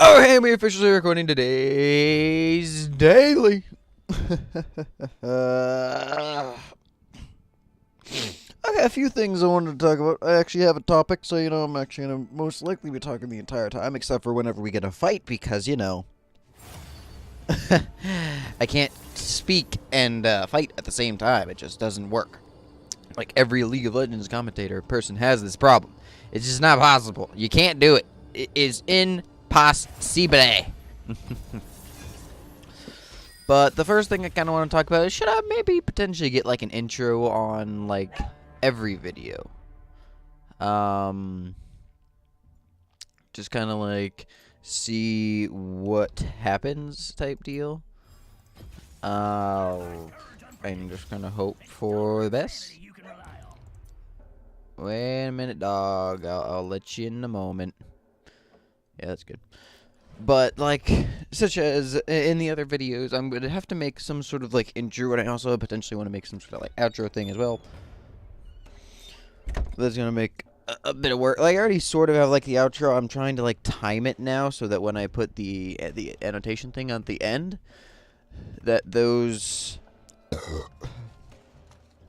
Oh, hey, we officially recording today's daily. I got a few things I wanted to talk about. I actually have a topic, so I'm actually gonna most likely be talking the entire time, except for whenever we get a fight, because I can't speak and fight at the same time. It just doesn't work. Like every League of Legends commentator person has this problem. It's just not possible. You can't do it. It is impossible. But the first thing I kind of want to talk about is, should I maybe potentially get like an intro on like every video? Just kind of like see what happens type deal. And just kind of hope for the best. Wait a minute, dog. I'll let you in a moment. Yeah, that's good. But, like, such as in the other videos, I'm going to have to make some sort of, like, intro, and I also potentially want to make some sort of, like, outro thing as well. That's going to make a bit of work. Like, I already sort of have, like, the outro. I'm trying to, like, time it now so that when I put the annotation thing at the end, that those...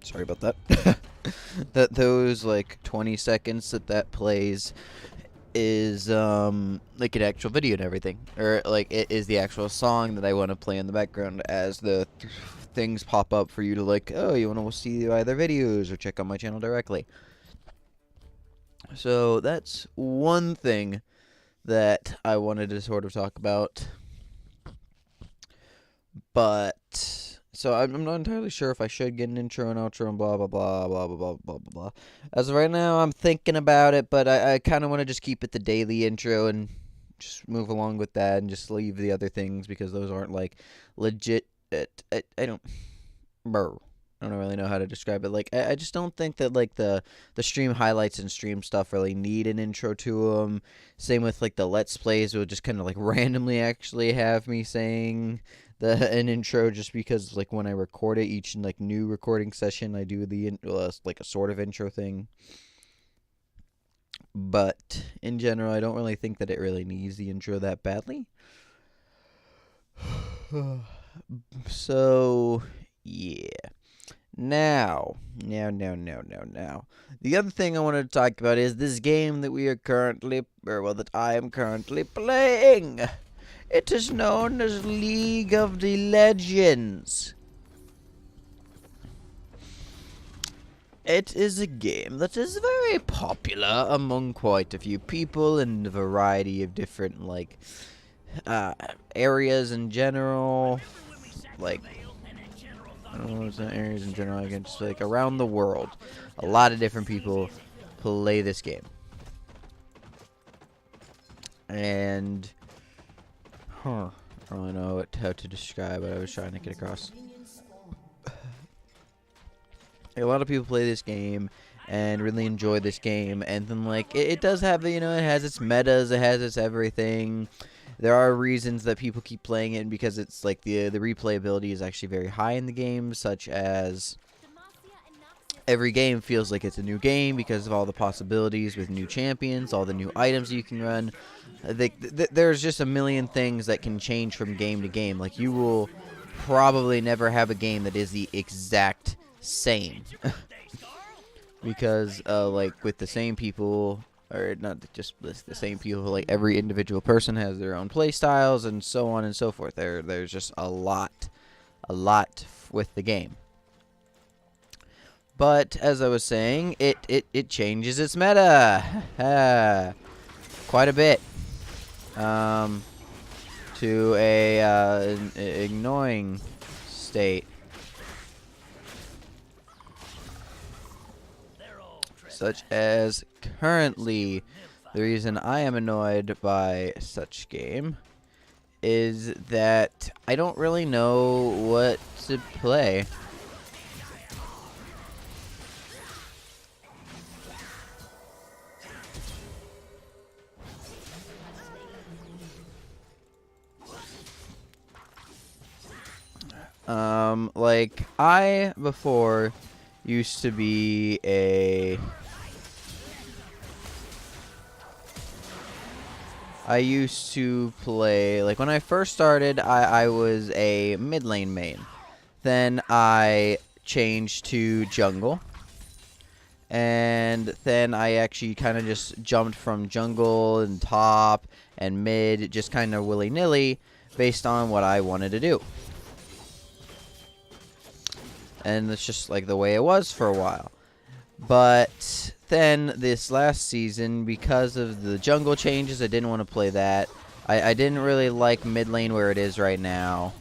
Sorry about that. That those, like, 20 seconds that plays is like an actual video and everything, or like it is the actual song that I want to play in the background as the things pop up for you to, like, oh, you want to see either videos or check out my channel directly. So that's one thing that I wanted to sort of talk about. But so I'm not entirely sure if I should get an intro and outro and blah blah blah blah blah blah blah blah blah. As of right now, I'm thinking about it, but I kind of want to just keep it the daily intro and just move along with that and just leave the other things because those aren't like legit. I don't. I don't really know how to describe it. Like, I just don't think that, like, the stream highlights and stream stuff really need an intro to them. Same with, like, the Let's Plays will just kind of, like, randomly actually have me saying an intro just because, like, when I record it, each, like, new recording session, I do like, a sort of intro thing. But, in general, I don't really think that it really needs the intro that badly. So, yeah. Now. The other thing I wanted to talk about is this game that we are currently, that I am currently playing. It is known as League of the Legends. It is a game that is very popular among quite a few people in a variety of different, like, areas in general. Like, I don't know what's in areas in general. I can just, like, around the world, a lot of different people play this game. And, I don't really know how to describe what I was trying to get across. A lot of people play this game and really enjoy this game, and then, like, it does have, it has its metas, it has its everything. There are reasons that people keep playing it because it's, like, the replayability is actually very high in the game, such as every game feels like it's a new game because of all the possibilities with new champions, all the new items you can run. There's just a million things that can change from game to game. Like, you will probably never have a game that is the exact same. Because, like, with the same people, or not just the same people, like, every individual person has their own play styles and so on and so forth. There's just a lot with the game. But as I was saying, it changes its meta quite a bit, to an annoying state. Such as currently, the reason I am annoyed by such game is that I don't really know what to play. Like, I before used to be a I used to play, like when I first started, I was a mid lane main. Then I changed to jungle. And then I actually kind of just jumped from jungle and top and mid, just kind of willy-nilly, based on what I wanted to do. And it's just like the way it was for a while. But then this last season, because of the jungle changes, I didn't want to play that. I didn't really like mid lane where it is right now.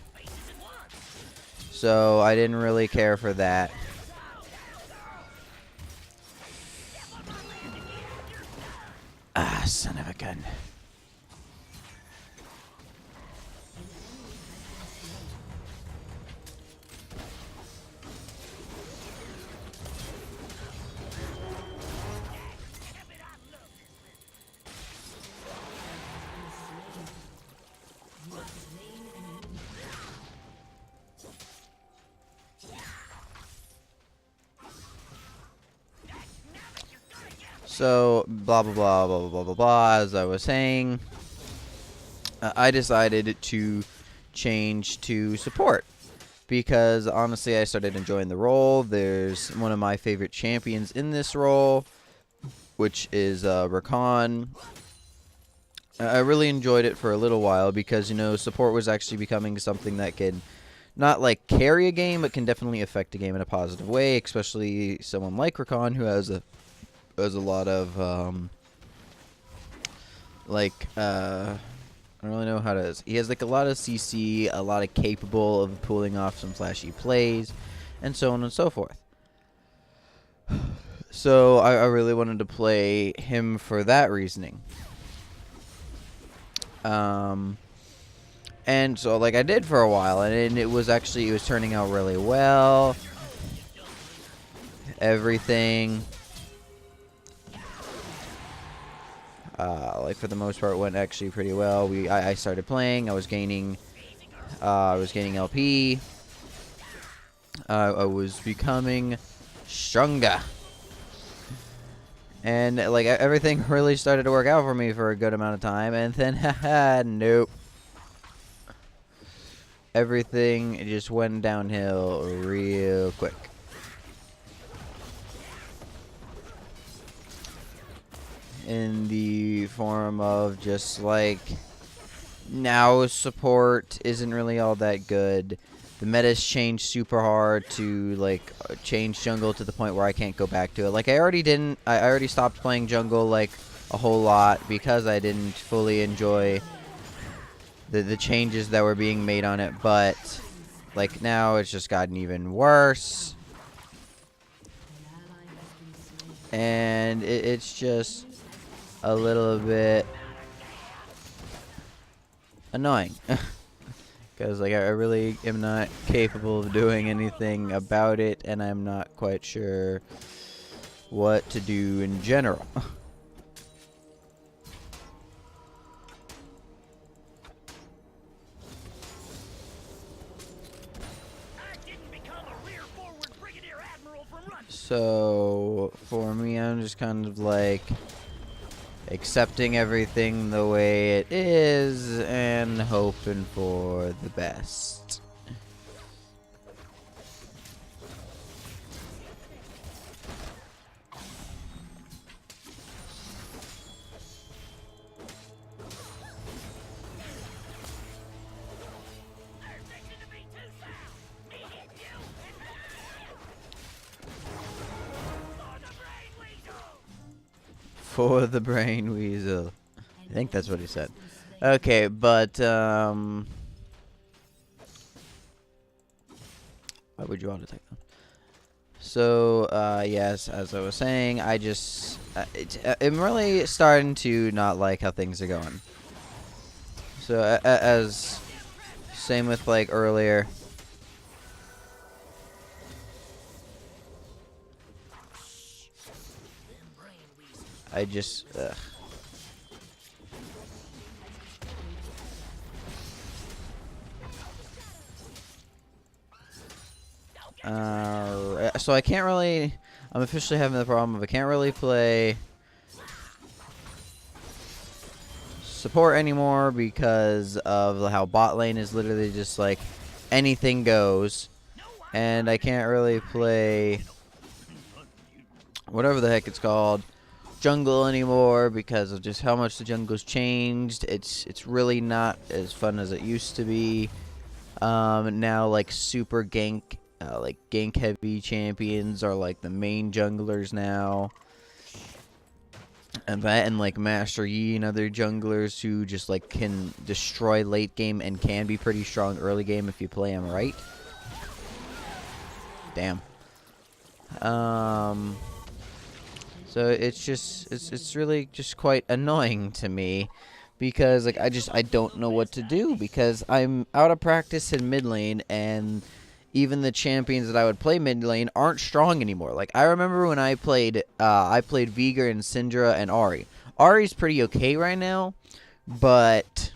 So I didn't really care for that. Ah, son of a gun. So, blah, blah, blah, blah, blah, blah, blah, blah, as I was saying, I decided to change to support. Because, honestly, I started enjoying the role. There's one of my favorite champions in this role, which is Rakan. I really enjoyed it for a little while because, you know, support was actually becoming something that could not, like, carry a game, but can definitely affect a game in a positive way, especially someone like Rakan who has a lot of, I don't really know how to. He has like a lot of CC, a lot of capable of pulling off some flashy plays, and so on and so forth. So I really wanted to play him for that reasoning. And so like I did for a while, and it was turning out really well. Everything. Like for the most part, went actually pretty well. I started playing. I was gaining LP. I was becoming stronger, and like everything really started to work out for me for a good amount of time. And then, haha, nope. Everything just went downhill real quick. In the form of just like now support isn't really all that good. The meta's changed super hard to like change jungle to the point where I can't go back to it. Like I already stopped playing jungle like a whole lot because I didn't fully enjoy the changes that were being made on it, but like now it's just gotten even worse. And it's just a little bit annoying because like I really am not capable of doing anything about it, and I'm not quite sure what to do in general. So for me, I'm just kind of like accepting everything the way it is and hoping for the best. For the brain weasel. I think that's what he said. Okay, but why would you want to take them? So yes, as I was saying, I just I'm really starting to not like how things are going. So as same with like earlier. I just so I can't really. I'm officially having the problem of I can't really play support anymore because of how bot lane is literally just like anything goes, and I can't really play whatever the heck it's called jungle anymore because of just how much the jungle's changed. It's really not as fun as it used to be. Now like super gank, like gank heavy champions are like the main junglers now. And that and like Master Yi and other junglers who just like can destroy late game and can be pretty strong early game if you play them right. Damn. So it's really just quite annoying to me because like I don't know what to do because I'm out of practice in mid lane, and even the champions that I would play mid lane aren't strong anymore. Like I remember when I played Veigar and Syndra and Ahri. Ahri's pretty okay right now, but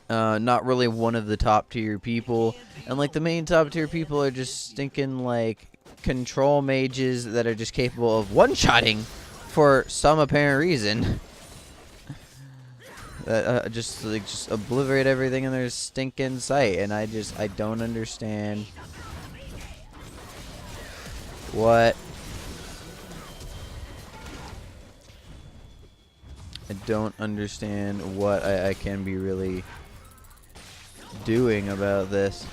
not really one of the top tier people. And like the main top tier people are just stinking like control mages that are just capable of one-shotting for some apparent reason. That just obliterate everything in their stinking sight, and I don't understand what. I don't understand what I can be really doing about this.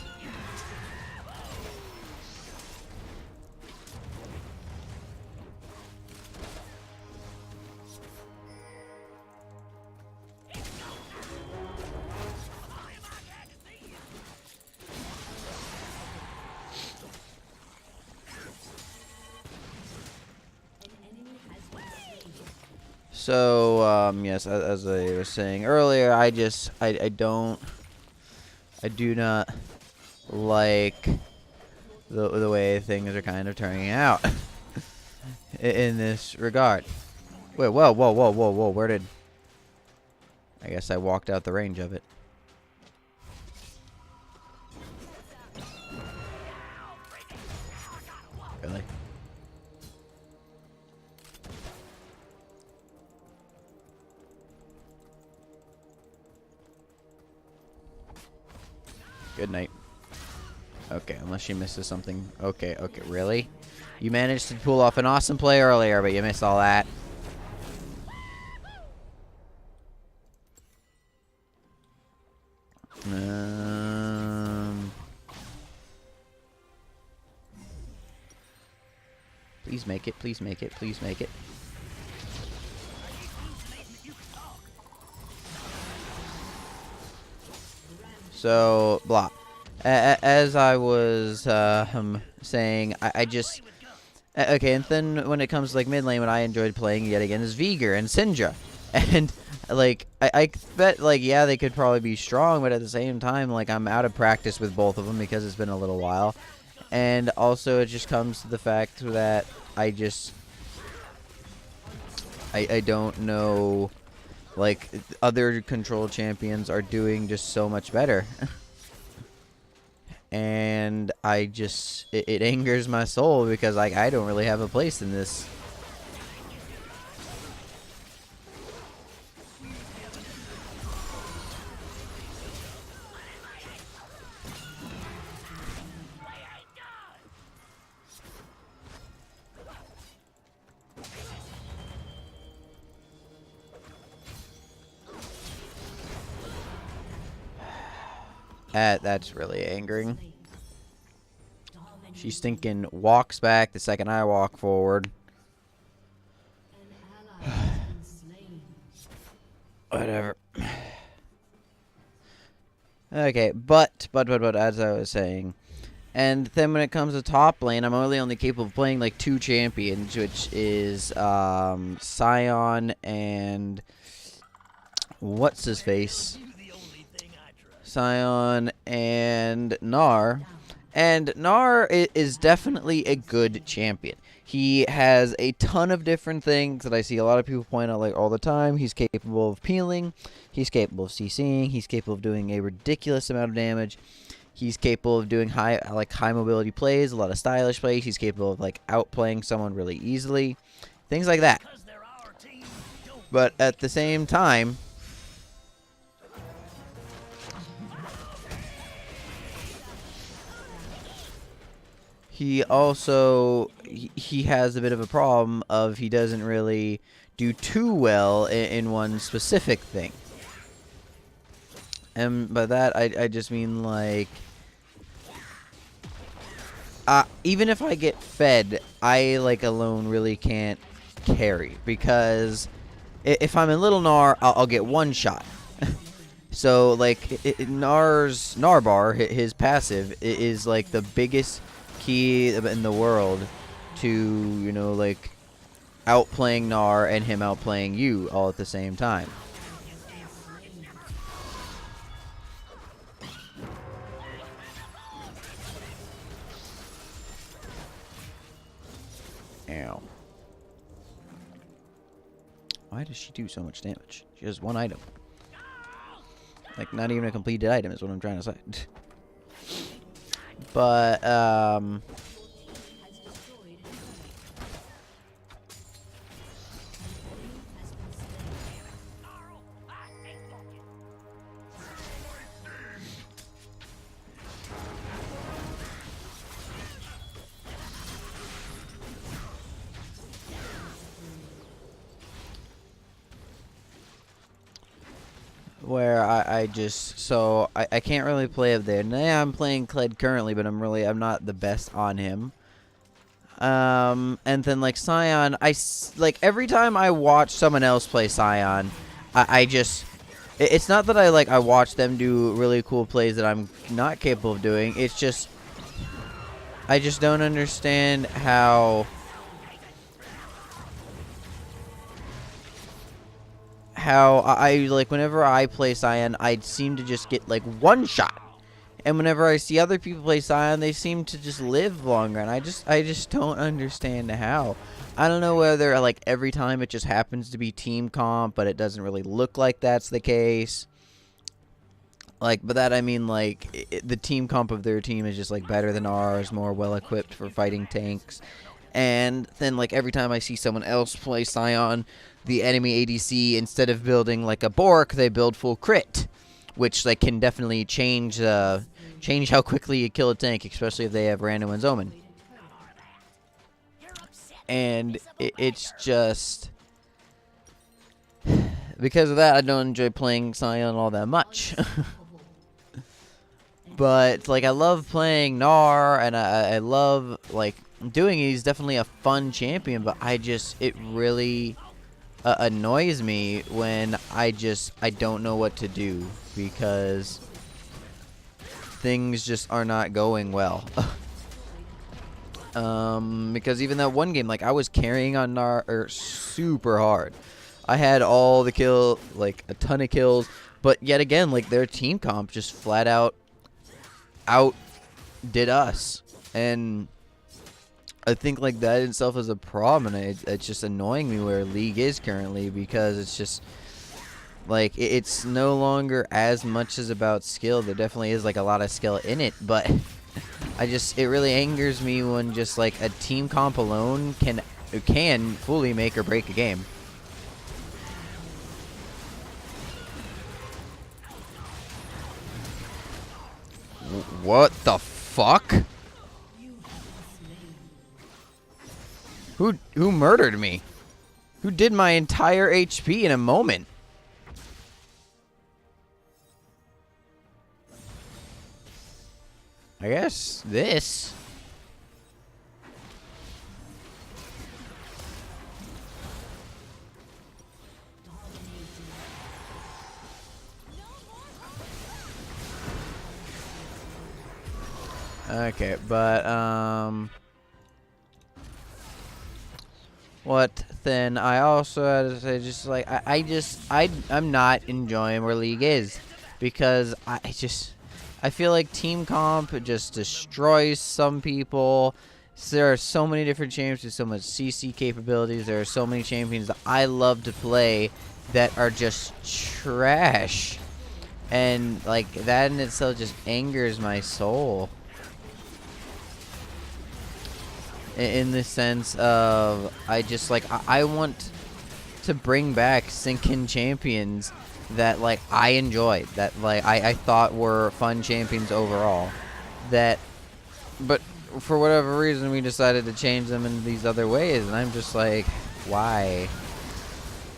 So, yes, as I was saying earlier, I do not like the way things are kind of turning out in this regard. Wait, whoa, where did... I guess I walked out the range of it. Really? Good night. Okay, unless she misses something. Okay, really? You managed to pull off an awesome play earlier, but you missed all that. Please make it, please make it, please make it. So, blah. As I was saying, I just... Okay, and then when it comes to like mid lane, what I enjoyed playing yet again is Veigar and Syndra. And, like, I bet, like, yeah, they could probably be strong, but at the same time, like, I'm out of practice with both of them because it's been a little while. And also, it just comes to the fact that I don't know... Like, other control champions are doing just so much better. And I just... It angers my soul because, like, I don't really have a place in this. That's really angering. She stinking walks back the second I walk forward. Whatever. Okay, but as I was saying, and then when it comes to top lane, I'm only capable of playing like 2 champions, which is Sion and what's his face? Sion and Gnar. And Gnar is definitely a good champion. He has a ton of different things that I see a lot of people point out like all the time. He's capable of peeling. He's capable of CCing. He's capable of doing a ridiculous amount of damage. He's capable of doing high mobility plays, a lot of stylish plays. He's capable of like outplaying someone really easily. Things like that. But at the same time, he also he has a bit of a problem of he doesn't really do too well in one specific thing. And by that, I just mean, like, even if I get fed, I, like, alone really can't carry. Because if I'm in Little Gnar, I'll get one shot. So, like, Gnar-bar, his passive, is, like, the biggest key in the world to, you know, like, outplaying Gnar and him outplaying you all at the same time. Ow. Why does she do so much damage? She has one item. Like, not even a completed item is what I'm trying to say. But, where I just, so I can't really play up there. Now I'm playing Kled currently, but I'm not the best on him. And then, like, Sion, like, every time I watch someone else play Sion, I just, it's not that I watch them do really cool plays that I'm not capable of doing. It's just, I just don't understand how I like, whenever I play Sion, I seem to just get, like, one shot. And whenever I see other people play Sion, they seem to just live longer. And I just don't understand how. I don't know whether, like, every time it just happens to be team comp, but it doesn't really look like that's the case. Like, but that, I mean, like, the team comp of their team is just, like, better than ours, more well-equipped for fighting tanks. And then, like, every time I see someone else play Sion, the enemy ADC, instead of building, like, a Bork, they build full crit. Which, like, can definitely change how quickly you kill a tank, especially if they have Randuin's Omen. And it's just, because of that, I don't enjoy playing Sion all that much. But, like, I love playing Gnar, and I love, like, doing it. He's definitely a fun champion, but it really annoys me when I don't know what to do, because things just are not going well. Because even that one game, like, I was carrying on Gnar super hard. I had all the kill, like, a ton of kills, but yet again, like, their team comp just flat out outdid us. And I think, like, that itself is a problem, and it's just annoying me where League is currently, because it's just, like, it's no longer as much as about skill. There definitely is, like, a lot of skill in it, but it really angers me when just, like, a team comp alone can fully make or break a game. What the fuck? Who murdered me? Who did my entire HP in a moment? I guess this. Okay, but what then? I also had to say, just like, I'm not enjoying where League is, because I feel like team comp just destroys some people. There are so many different champions with so much CC capabilities. There are so many champions that I love to play that are just trash, and, like, that in itself just angers my soul. In the sense of, I want to bring back Sinkin champions that, like, I enjoyed, that, like, I thought were fun champions overall, but for whatever reason, we decided to change them in these other ways, and I'm just like, why?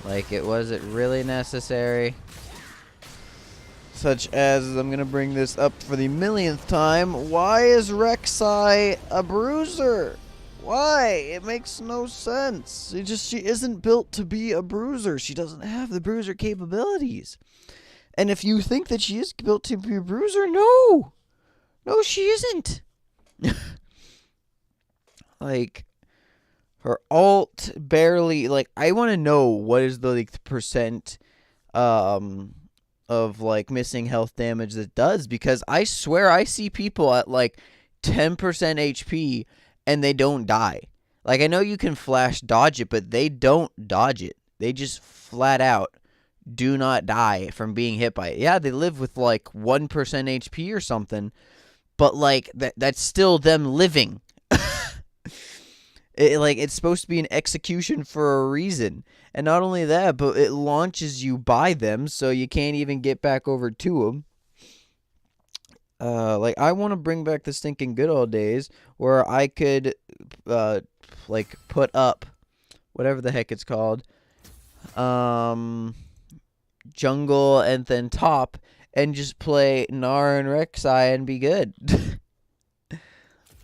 Like, was it really necessary? Such as, I'm gonna bring this up for the millionth time, why is Rek'Sai a bruiser? Why? It makes no sense. She isn't built to be a bruiser. She doesn't have the bruiser capabilities. And if you think that she is built to be a bruiser, no! No, she isn't. Like, her ult barely, like, I want to know what is the, like, percent, of, like, missing health damage that does, because I swear I see people at, like, 10% HP and they don't die. Like, I know you can flash dodge it, but they don't dodge it. They just flat out do not die from being hit by it. Yeah, they live with, like, 1% HP or something, but, like, that's still them living. It's supposed to be an execution for a reason. And not only that, but it launches you by them, so you can't even get back over to them. Like, I want to bring back the stinking good old days where I could, like, put up whatever the heck it's called, jungle and then top, and just play Gnar and Rek'Sai and be good.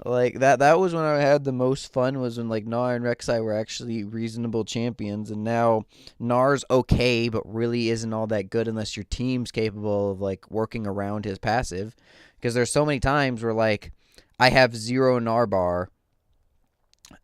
Like, that was when I had the most fun, was when, like, Gnar and Rek'Sai were actually reasonable champions, and now Gnar's okay, but really isn't all that good unless your team's capable of, like, working around his passive, because there's so many times where, like, I have 0 Gnar bar,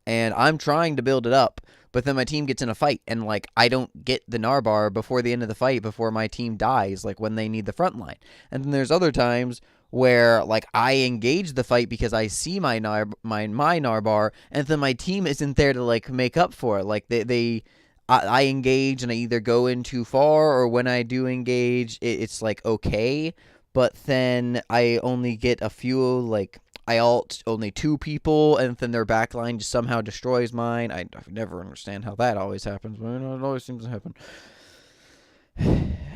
and I'm trying to build it up, but then my team gets in a fight, and, like, I don't get the Gnar bar before the end of the fight, before my team dies, like, when they need the front line. And then there's other times where, like, I engage the fight because I see my Gnar bar, and then my team isn't there to, like, make up for it. Like, I engage, and I either go in too far, or when I do engage, it's, like, okay, but then I only get a few, like, I ult only 2 people, and then their backline just somehow destroys mine. I never understand how that always happens, but it always seems to happen.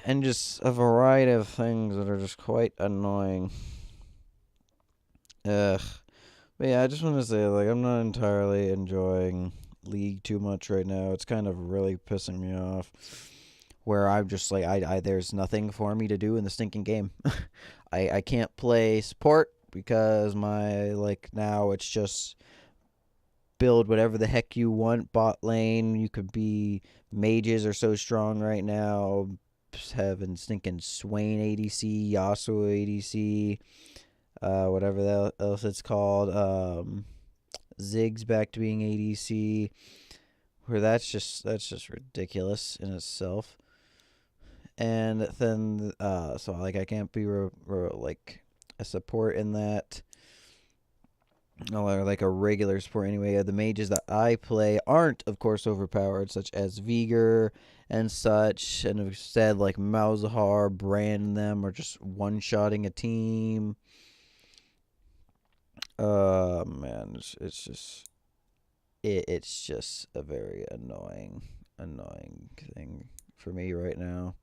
And just a variety of things that are just quite annoying. Ugh. But yeah, I just want to say, like, I'm not entirely enjoying League too much right now. It's kind of really pissing me off. Where I'm just like, there's nothing for me to do in the stinking game. I can't play support because now it's just build whatever the heck you want. Bot lane, you could be, mages are so strong right now. Having stinking Swain ADC, Yasuo ADC, whatever else it's called. Ziggs back to being ADC. Where that's just ridiculous in itself. And then, so, like, I can't be like a support in that. Or like a regular support anyway. The mages that I play aren't, of course, overpowered, such as Veigar and such. And instead, like, Malzahar, Brand, them are just one-shotting a team. Man, it's just a very annoying thing for me right now.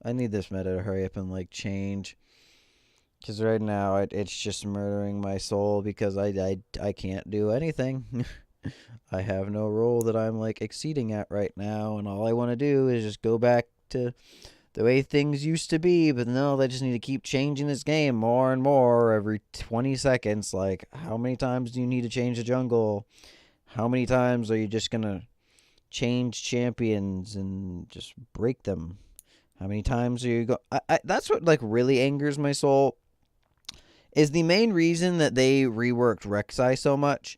I need this meta to hurry up and, like, change. Because right now, it's just murdering my soul because I can't do anything. I have no role that I'm, like, exceeding at right now, and all I want to do is just go back to the way things used to be, but no, they just need to keep changing this game more and more every 20 seconds. Like, how many times do you need to change the jungle? How many times are you just going to change champions and just break them? How many times are you go? That's what, like, really angers my soul. Is the main reason that they reworked Rek'Sai so much,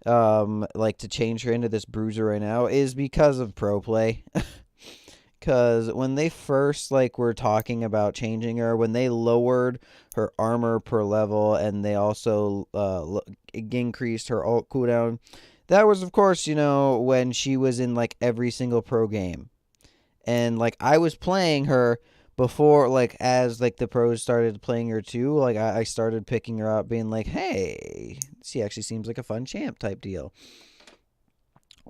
like, to change her into this bruiser right now, is because of pro play. Because when they first, like, were talking about changing her, when they lowered her armor per level, and they also increased her ult cooldown, that was, of course, when she was in, like, every single pro game. And, like, I was playing her before, like, as, like, the pros started playing her too. Like, I started picking her up, being like, hey, she actually seems like a fun champ type deal.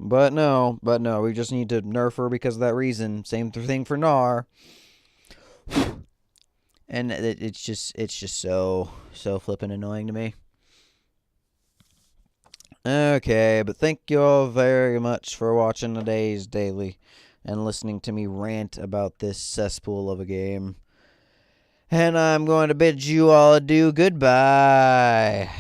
But no, we just need to nerf her because of that reason. Same thing for Gnar. And it's just so flippin' annoying to me. Okay, but thank you all very much for watching today's daily and listening to me rant about this cesspool of a game. And I'm going to bid you all adieu. Goodbye.